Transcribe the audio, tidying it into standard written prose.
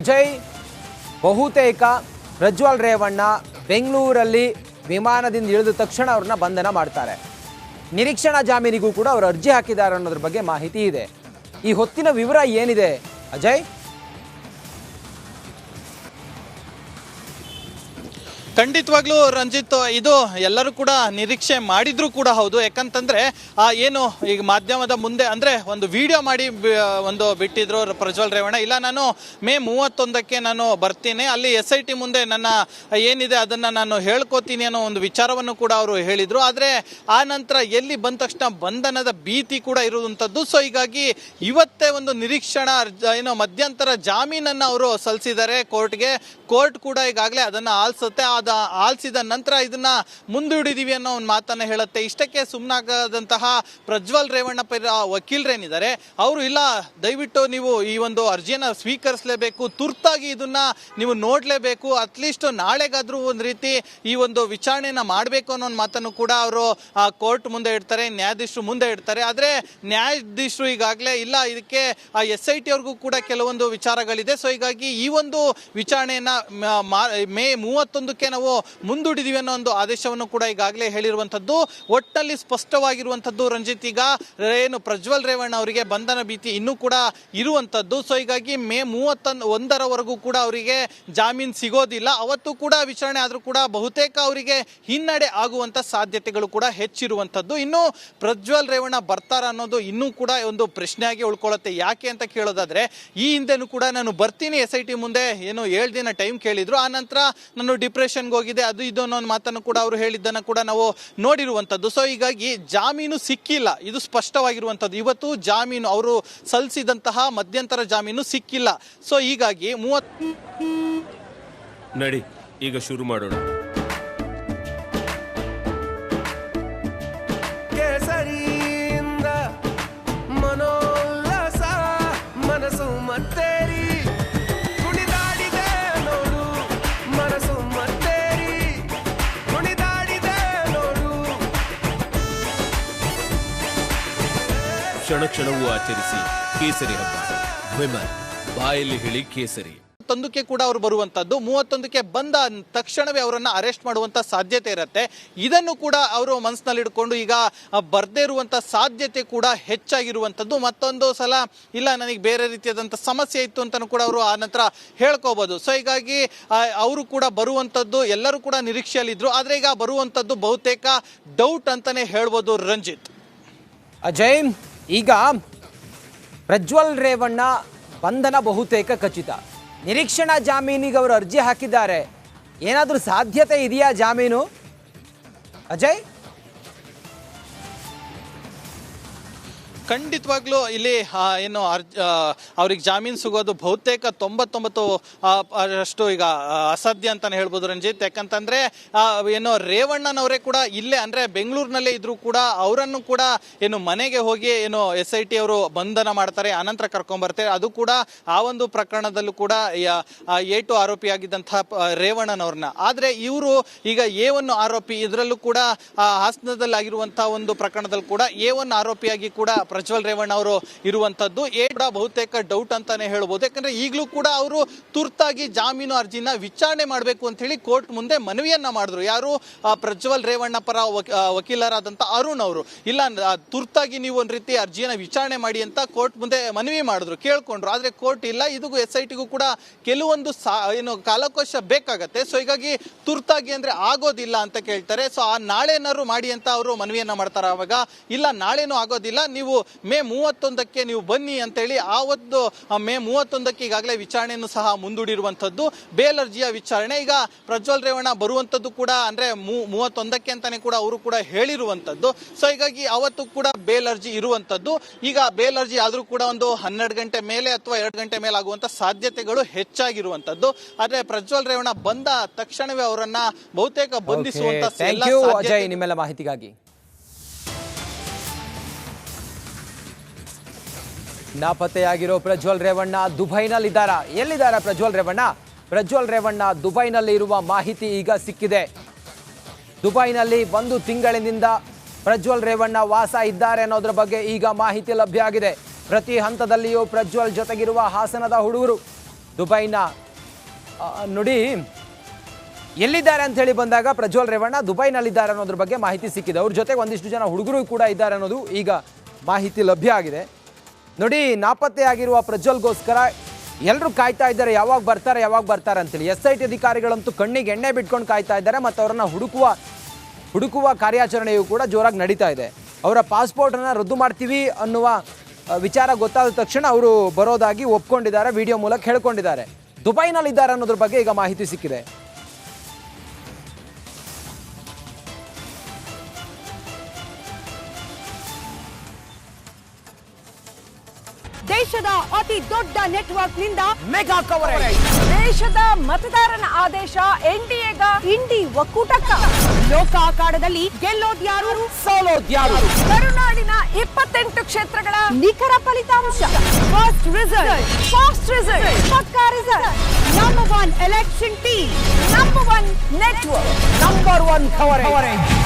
ಅಜಯ್, ಬಹುತೇಕ ಪ್ರಜ್ವಲ್ ರೇವಣ್ಣ ಬೆಂಗಳೂರಲ್ಲಿ ವಿಮಾನದಿಂದ ಇಳಿದ ತಕ್ಷಣ ಅವ್ರನ್ನ ಬಂಧನ ಮಾಡ್ತಾರೆ. ನಿರೀಕ್ಷಣಾ ಜಾಮೀನಿಗೂ ಕೂಡ ಅವರು ಅರ್ಜಿ ಹಾಕಿದ್ದಾರೆ ಅನ್ನೋದ್ರ ಬಗ್ಗೆ ಮಾಹಿತಿ ಇದೆ. ಈ ಹೊತ್ತಿನ ವಿವರ ಏನಿದೆ ಅಜಯ್? ಖಂಡಿತವಾಗ್ಲೂ ರಂಜಿತ್, ಇದು ಎಲ್ಲರೂ ಕೂಡ ನಿರೀಕ್ಷೆ ಮಾಡಿದ್ರು ಕೂಡ ಹೌದು. ಯಾಕಂತಂದ್ರೆ ಏನು ಈಗ ಮಾಧ್ಯಮದ ಮುಂದೆ ಅಂದ್ರೆ ಒಂದು ವಿಡಿಯೋ ಮಾಡಿ ಒಂದು ಬಿಟ್ಟಿದ್ರು ಪ್ರಜ್ವಲ್ ರೇವಣ್ಣ. ಇಲ್ಲ, ನಾನು ಮೇ 31ಕ್ಕೆ ನಾನು ಬರ್ತೀನಿ, ಅಲ್ಲಿ SIT ಮುಂದೆ ನನ್ನ ಏನಿದೆ ಅದನ್ನ ನಾನು ಹೇಳ್ಕೊತೀನಿ ಅನ್ನೋ ಒಂದು ವಿಚಾರವನ್ನು ಕೂಡ ಅವರು ಹೇಳಿದ್ರು. ಆದ್ರೆ ಆ ನಂತರ ಎಲ್ಲಿ ಬಂದ ತಕ್ಷಣ ಬಂಧನದ ಭೀತಿ ಕೂಡ ಇರುವಂತದ್ದು. ಸೊ ಹೀಗಾಗಿ ಇವತ್ತೇ ಒಂದು ನಿರೀಕ್ಷಣಾ ಏನು ಮಧ್ಯಂತರ ಜಾಮೀನನ್ನ ಅವರು ಸಲ್ಲಿಸಿದ್ದಾರೆ ಕೋರ್ಟ್ಗೆ. ಕೋರ್ಟ್ ಕೂಡ ಈಗಾಗಲೇ ಅದನ್ನ ಆಲಿಸುತ್ತೆ. ಆಲಿಸಿದ ನಂತರ ಇದನ್ನ ಮುಂದೂಡಿದೀವಿ ಅನ್ನೋ ಒಂದು ಮಾತನ್ನ ಹೇಳುತ್ತೆ. ಇಷ್ಟಕ್ಕೆ ಸುಮ್ಮನಾಗದಂತಹ ಪ್ರಜ್ವಲ್ ರೇವಣ್ಣ ಪರ ವಕೀಲರೇನಿದ್ದಾರೆ ಅವರು, ಇಲ್ಲ ದಯವಿಟ್ಟು ನೀವು ಈ ಒಂದು ಅರ್ಜಿಯನ್ನ ಸ್ವೀಕರಿಸಲೇಬೇಕು, ತುರ್ತಾಗಿ ಇದನ್ನ ನೀವು ನೋಡ್ಲೇಬೇಕು, ಅಟ್ಲೀಸ್ಟ್ ನಾಳೆಗಾದ್ರೂ ಒಂದು ರೀತಿ ಈ ಒಂದು ವಿಚಾರಣೆಯನ್ನ ಮಾಡಬೇಕು ಅನ್ನೋ ಒಂದು ಮಾತನ್ನು ಕೂಡ ಅವರು ಕೋರ್ಟ್ ಮುಂದೆ ಇಡ್ತಾರೆ, ನ್ಯಾಯಾಧೀಶರು ಮುಂದೆ ಇಡ್ತಾರೆ. ಆದ್ರೆ ನ್ಯಾಯಾಧೀಶರು ಈಗಾಗಲೇ ಇಲ್ಲ, ಇದಕ್ಕೆ SIT ಅವ್ರಿಗೂ ಕೂಡ ಕೆಲವೊಂದು ವಿಚಾರಗಳಿದೆ. ಸೊ ಹೀಗಾಗಿ ಈ ಒಂದು ವಿಚಾರಣೆಯನ್ನ ಮೇ 31ಕ್ಕೆ ನಾವು ಮುಂದೂಡಿದೀವಿ ಅನ್ನೋ ಒಂದು ಆದೇಶವನ್ನು ಕೂಡ ಈಗಾಗಲೇ ಹೇಳಿರುವಂತದ್ದು. ಒಟ್ಟಲ್ಲಿ ಸ್ಪಷ್ಟವಾಗಿರುವಂತದ್ದು ರಂಜಿತ್, ಈಗ ಏನು ಪ್ರಜ್ವಲ್ ರೇವಣ್ಣ ಅವರಿಗೆ ಬಂಧನ ಭೀತಿ ಇನ್ನೂ ಕೂಡ ಇರುವಂತದ್ದು. ಸೊ ಹೀಗಾಗಿ ಮೇ 31ರವರೆಗೂ ಕೂಡ ಅವರಿಗೆ ಜಾಮೀನು ಸಿಗೋದಿಲ್ಲ. ಅವತ್ತು ಕೂಡ ವಿಚಾರಣೆ ಆದ್ರೂ ಕೂಡ ಬಹುತೇಕ ಅವರಿಗೆ ಹಿನ್ನಡೆ ಆಗುವಂತ ಸಾಧ್ಯತೆಗಳು ಕೂಡ ಹೆಚ್ಚಿರುವಂತದ್ದು. ಇನ್ನು ಪ್ರಜ್ವಲ್ ರೇವಣ್ಣ ಬರ್ತಾರ ಅನ್ನೋದು ಇನ್ನೂ ಕೂಡ ಒಂದು ಪ್ರಶ್ನೆಯಾಗಿ ಉಳ್ಕೊಳ್ಳುತ್ತೆ. ಯಾಕೆ ಅಂತ ಕೇಳೋದಾದ್ರೆ, ಈ ಹಿಂದೆನೂ ಕೂಡ ನಾನು ಬರ್ತೀನಿ SIT ಮುಂದೆ ಏನು 7 ದಿನ ಟೈಮ್ ಕೇಳಿದ್ರು, ಆ ನಂತರ ನಾನು ಡಿಪ್ರೆಷನ್ಗೆ ಹೋಗಿದೆ, ಅದು ಇದು ಅನ್ನೋ ಒಂದು ಮಾತನ್ನು ಕೂಡ ಅವರು ಹೇಳಿದ್ದನ್ನು ಕೂಡ ನಾವು ನೋಡಿರುವಂಥದ್ದು. ಸೊ ಹೀಗಾಗಿ ಜಾಮೀನು ಸಿಕ್ಕಿಲ್ಲ, ಇದು ಸ್ಪಷ್ಟವಾಗಿರುವಂಥದ್ದು. ಇವತ್ತು ಜಾಮೀನು ಅವರು ಸಲ್ಲಿಸಿದಂತಹ ಮಧ್ಯಂತರ ಜಾಮೀನು ಸಿಕ್ಕಿಲ್ಲ. ಸೊ ಹೀಗಾಗಿ ನಡಿ ಈಗ ಶುರು ಮಾಡೋಣ. ಮನೋಲ್ಲಾಸ ಮನಸ್ಸು ಮತ್ತೇರಿ ಕುಣಿದಾಡಿದೆ ನೋಡು, ಮನಸ್ಸು ಮತ್ತೇರಿ ಕುಣಿದಾಡಿದೆ ನೋಡು. ಕ್ಷಣ ಕ್ಷಣವೂ ಆಚರಿಸಿ ಕೇಸರಿ ಹಬ್ಬ. ವಿಮಲ್ ಬಾಯಲ್ಲಿ ಹೇಳಿ ಕೇಸರಿ. 31ಕ್ಕೆ ಕೂಡ ಅವರು ಬರುವಂತದ್ದು. 31ಕ್ಕೆ ಬಂದ ತಕ್ಷಣವೇ ಅವರನ್ನ ಅರೆಸ್ಟ್ ಮಾಡುವಂತ ಸಾಧ್ಯತೆ ಇರುತ್ತೆ. ಇದನ್ನು ಕೂಡ ಅವರು ಮನಸ್ಸಿನಲ್ಲಿ ಇಟ್ಕೊಂಡು ಈಗ ಬರ್ದೇ ಇರುವಂತ ಸಾಧ್ಯತೆ ಕೂಡ ಹೆಚ್ಚಾಗಿರುವಂತದ್ದು. ಮತ್ತೊಂದು ಸಲ ಇಲ್ಲ ನನಗೆ ಬೇರೆ ರೀತಿಯಾದಂತ ಸಮಸ್ಯೆ ಇತ್ತು ಅಂತಾನು ಕೂಡ ಅವರು ಆ ನಂತರ ಹೇಳ್ಕೋಬಹುದು. ಸೊ ಹೀಗಾಗಿ ಅವರು ಕೂಡ ಬರುವಂತದ್ದು ಎಲ್ಲರೂ ಕೂಡ ನಿರೀಕ್ಷೆಯಲ್ಲಿದ್ರು. ಆದ್ರೆ ಈಗ ಬರುವಂತದ್ದು ಬಹುತೇಕ ಡೌಟ್ ಅಂತಾನೆ ಹೇಳ್ಬೋದು ರಂಜಿತ್. ಅಜಯ್, ಈಗ ಪ್ರಜ್ವಲ್ ರೇವಣ್ಣ ಬಂಧನ ಬಹುತೇಕ ಖಚಿತ. ನಿರೀಕ್ಷಣಾ ಜಾಮೀನಿಗೆ ಅವರು ಅರ್ಜಿ ಹಾಕಿದ್ದಾರೆ. ಏನಾದರೂ ಸಾಧ್ಯತೆ ಇದೆಯಾ ಜಾಮೀನು ಅಜಯ್? ಖಂಡಿತವಾಗ್ಲೂ ಇಲ್ಲಿ ಏನು ಅವ್ರಿಗೆ ಜಾಮೀನು ಸಿಗೋದು ಬಹುತೇಕ 99% ಈಗ ಅಸಾಧ್ಯ ಅಂತಾನೆ ಹೇಳ್ಬೋದು ರಂಜಿತ್. ಯಾಕಂತಂದ್ರೆ ಏನು ರೇವಣ್ಣನವರೇ ಕೂಡ ಇಲ್ಲೇ ಅಂದ್ರೆ ಬೆಂಗಳೂರಿನಲ್ಲೇ ಇದ್ರು ಕೂಡ ಅವರನ್ನು ಕೂಡ ಏನು ಮನೆಗೆ ಹೋಗಿ ಏನು SIT ಅವರು ಬಂಧನ ಮಾಡ್ತಾರೆ, ಅನಂತರ ಕರ್ಕೊಂಡ್ಬರ್ತಾರೆ. ಅದು ಕೂಡ ಆ ಒಂದು ಪ್ರಕರಣದಲ್ಲೂ ಕೂಡ A2 ಆರೋಪಿಯಾಗಿದ್ದಂತಹ ರೇವಣ್ಣನವ್ರನ್ನ. ಆದ್ರೆ ಇವರು ಈಗ A1 ಆರೋಪಿ, ಇದರಲ್ಲೂ ಕೂಡ ಹಾಸನದಲ್ಲಾಗಿರುವಂತಹ ಒಂದು ಪ್ರಕರಣದಲ್ಲಿ ಕೂಡ A1 ಆರೋಪಿಯಾಗಿ ಕೂಡ ಪ್ರಜ್ವಲ್ ರೇವಣ್ಣ ಅವರು ಇರುವಂತದ್ದು. ಕೂಡ ಬಹುತೇಕ ಡೌಟ್ ಅಂತಾನೆ ಹೇಳ್ಬೋದು. ಯಾಕಂದ್ರೆ ಈಗಲೂ ಕೂಡ ಅವರು ತುರ್ತಾಗಿ ಜಾಮೀನು ಅರ್ಜಿನ ವಿಚಾರಣೆ ಮಾಡಬೇಕು ಅಂತ ಹೇಳಿ ಕೋರ್ಟ್ ಮುಂದೆ ಮನವಿಯನ್ನ ಮಾಡಿದ್ರು. ಯಾರು? ಪ್ರಜ್ವಲ್ ರೇವಣ್ಣ ಪರ ವಕೀಲರಾದಂತ ಅರುಣ್ ಅವರು. ಇಲ್ಲ, ತುರ್ತಾಗಿ ನೀವು ಒಂದ್ ರೀತಿ ಅರ್ಜಿಯನ್ನ ವಿಚಾರಣೆ ಮಾಡಿ ಅಂತ ಕೋರ್ಟ್ ಮುಂದೆ ಮನವಿ ಮಾಡಿದ್ರು, ಕೇಳ್ಕೊಂಡ್ರು. ಆದ್ರೆ ಕೋರ್ಟ್ ಇಲ್ಲ, ಇದಕ್ಕೂ SITಗೂ ಕೂಡ ಕೆಲವೊಂದು ಏನು ಕಾಲಕೋಶ ಬೇಕಾಗತ್ತೆ. ಸೊ ಹೀಗಾಗಿ ತುರ್ತಾಗಿ ಅಂದ್ರೆ ಆಗೋದಿಲ್ಲ ಅಂತ ಕೇಳ್ತಾರೆ. ಸೊ ಆ ನಾಳೆನಾದ್ರು ಮಾಡಿ ಅಂತ ಅವರು ಮನವಿಯನ್ನ ಮಾಡ್ತಾರೆ. ಅವಾಗ ಇಲ್ಲ, ನಾಳೆನೂ ಆಗೋದಿಲ್ಲ, ನೀವು ಮೇ 31ಕ್ಕೆ ನೀವು ಬನ್ನಿ ಅಂತೇಳಿ ಆವತ್ತು ಮೇ 31ಕ್ಕೆ ಈಗಾಗಲೇ ವಿಚಾರಣೆಯನ್ನು ಸಹ ಮುಂದೂಡಿರುವಂತದ್ದು. ಬೇಲ್ ಅರ್ಜಿಯ ವಿಚಾರಣೆ ಈಗ ಪ್ರಜ್ವಲ್ ರೇವಣ್ಣ ಬರುವಂತದ್ದು ಕೂಡ ಅಂದ್ರೆ 31ಕ್ಕೆ ಅಂತಾನೆ ಕೂಡ ಅವರು ಕೂಡ ಹೇಳಿರುವಂತದ್ದು. ಸೊ ಹೀಗಾಗಿ ಅವತ್ತು ಕೂಡ ಬೇಲ್ ಅರ್ಜಿ ಇರುವಂತದ್ದು. ಈಗ ಬೇಲ್ ಅರ್ಜಿ ಆದ್ರೂ ಕೂಡ ಒಂದು 12 ಗಂಟೆ ಮೇಲೆ ಅಥವಾ 2 ಗಂಟೆ ಮೇಲೆ ಆಗುವಂತ ಸಾಧ್ಯತೆಗಳು ಹೆಚ್ಚಾಗಿರುವಂತದ್ದು. ಆದ್ರೆ ಪ್ರಜ್ವಲ್ ರೇವಣ್ಣ ಬಂದ ತಕ್ಷಣವೇ ಅವರನ್ನ ಬಹುತೇಕ ಬಂಧಿಸುವಂತ ನಿಮ್ಮೆಲ್ಲ ಮಾಹಿತಿಗಾಗಿ. ನಾಪತ್ತೆಯಾಗಿರೋ ಪ್ರಜ್ವಲ್ ರೇವಣ್ಣ ದುಬೈನಲ್ಲಿದ್ದಾರಾ? ಎಲ್ಲಿದ್ದಾರೆ ಪ್ರಜ್ವಲ್ ರೇವಣ್ಣ? ಪ್ರಜ್ವಲ್ ರೇವಣ್ಣ ದುಬೈನಲ್ಲಿ ಇರುವ ಮಾಹಿತಿ ಈಗ ಸಿಕ್ಕಿದೆ. ದುಬೈನಲ್ಲಿ 1 ತಿಂಗಳಿನಿಂದ ಪ್ರಜ್ವಲ್ ರೇವಣ್ಣ ವಾಸ ಇದ್ದಾರೆ ಅನ್ನೋದ್ರ ಬಗ್ಗೆ ಈಗ ಮಾಹಿತಿ ಲಭ್ಯ ಆಗಿದೆ. ಪ್ರತಿ ಹಂತದಲ್ಲಿಯೂ ಪ್ರಜ್ವಲ್ ಜೊತೆಗಿರುವ ಹಾಸನದ ಹುಡುಗರು ದುಬೈನ ನೋಡಿ ಎಲ್ಲಿದ್ದಾರೆ ಅಂತ ಹೇಳಿ ಬಂದಾಗ ಪ್ರಜ್ವಲ್ ರೇವಣ್ಣ ದುಬೈನಲ್ಲಿದ್ದಾರೆ ಅನ್ನೋದ್ರ ಬಗ್ಗೆ ಮಾಹಿತಿ ಸಿಕ್ಕಿದೆ. ಅವ್ರ ಜೊತೆಗೆ ಒಂದಿಷ್ಟು ಜನ ಹುಡುಗರು ಕೂಡ ಇದ್ದಾರೆ ಅನ್ನೋದು ಈಗ ಮಾಹಿತಿ ಲಭ್ಯ ಆಗಿದೆ. ನೋಡಿ, ನಾಪತ್ತೆಯಾಗಿರುವ ಪ್ರಜ್ವಲ್ಗೋಸ್ಕರ ಎಲ್ಲರೂ ಕಾಯ್ತಾ ಇದ್ದಾರೆ, ಯಾವಾಗ ಬರ್ತಾರೆ ಅಂತೇಳಿ. SIT ಅಧಿಕಾರಿಗಳಂತೂ ಕಣ್ಣಿಗೆ ಎಣ್ಣೆ ಬಿಟ್ಕೊಂಡು ಕಾಯ್ತಾ ಇದ್ದಾರೆ ಮತ್ತು ಅವರನ್ನು ಹುಡುಕುವ ಕಾರ್ಯಾಚರಣೆಯು ಕೂಡ ಜೋರಾಗಿ ನಡೀತಾ ಇದೆ. ಅವರ ಪಾಸ್ಪೋರ್ಟನ್ನು ರದ್ದು ಮಾಡ್ತೀವಿ ಅನ್ನುವ ವಿಚಾರ ಗೊತ್ತಾದ ತಕ್ಷಣ ಅವರು ಬರೋದಾಗಿ ಒಪ್ಕೊಂಡಿದ್ದಾರೆ, ವಿಡಿಯೋ ಮೂಲಕ ಹೇಳ್ಕೊಂಡಿದ್ದಾರೆ. ದುಬೈನಲ್ಲಿದ್ದಾರೆ ಅನ್ನೋದ್ರ ಬಗ್ಗೆ ಈಗ ಮಾಹಿತಿ ಸಿಕ್ಕಿದೆ. ದೇಶದ ಅತಿ ದೊಡ್ಡ ನೆಟ್ವರ್ಕ್ ನಿಂದ ಮೆಗಾ ಕವರೇಜ್. ದೇಶದ ಮತದಾರನ ಆದೇಶ NDAಗ ಇಂಡಿ ಒಕ್ಕೂಟಕ್ಕ. ಲೋಕ ಅಖಾಡದಲ್ಲಿ ಗೆಲ್ಲೋದ್ಯಾರು ಸೋಲೋದ್ಯಾರು. ಕರುನಾಡಿನ 28 ಕ್ಷೇತ್ರಗಳ ನಿಖರ ಫಲಿತಾಂಶ. ಫಾಸ್ಟ್ ರಿಸಲ್ಟ್, ಪಕ್ಕಾ result. Number 1 election team, number 1 network, number 1 coverage.